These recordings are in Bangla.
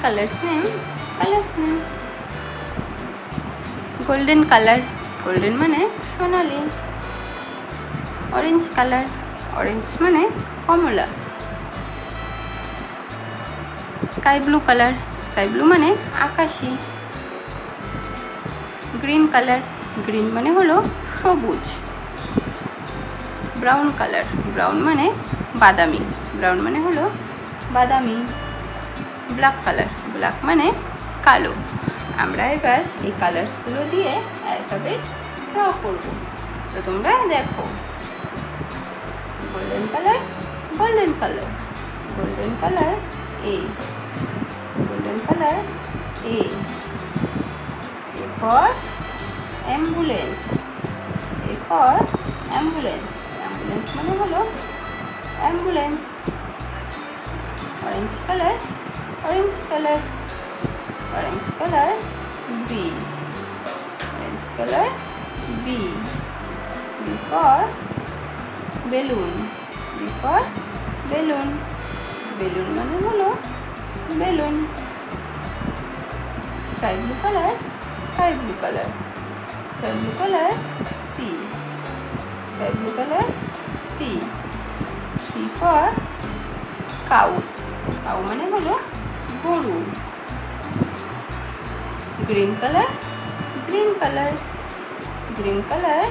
Colour same, colour same. Golden colour, golden মানে সোনালি। অরেঞ্জ কালার, অরেঞ্জ মানে কমলা। Sky blue colour, sky blue মানে আকাশি। গ্রিন কালার, গ্রিন মানে হলো সবুজ। ব্রাউন কালার, ব্রাউন মানে বাদামি, ব্রাউন মানে হলো বাদামি। ব্ল্যাক কালার, ব্ল্যাক মানে কালো। আমরা এবার এই কালারসগুলো দিয়ে অ্যালফাবেট ড্র করব। তো তোমরা দেখো, golden colour, golden colour, golden colour A, golden colour A. এরপর অ্যাম্বুলেন্স, এরপর অ্যাম্বুলেন্স, অ্যাম্বুলেন্স মানে হলো ambulance. Orange colour, orange colour, orange colour B, orange colour B. B for balloon, B for balloon, balloon মানে হলো balloon. Sky blue colour, sky blue colour, sky blue colour C, sky blue colour C. C for cow, cow মানে হলো গরু। Green colour, green colour, green colour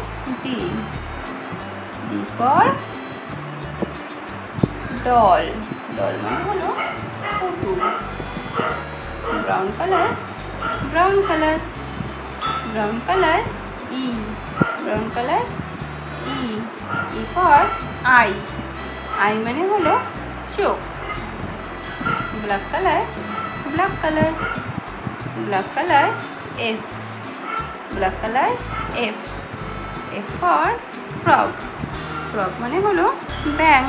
D, D for doll, doll মানে হলো পুতুল। Brown colour, brown colour, brown colour E, brown colour E. E for I, I মানে হলো চোখ। Black colour, black colour, black colour F, black colour F. F for frog, frog মানে হলো ব্যাঙ।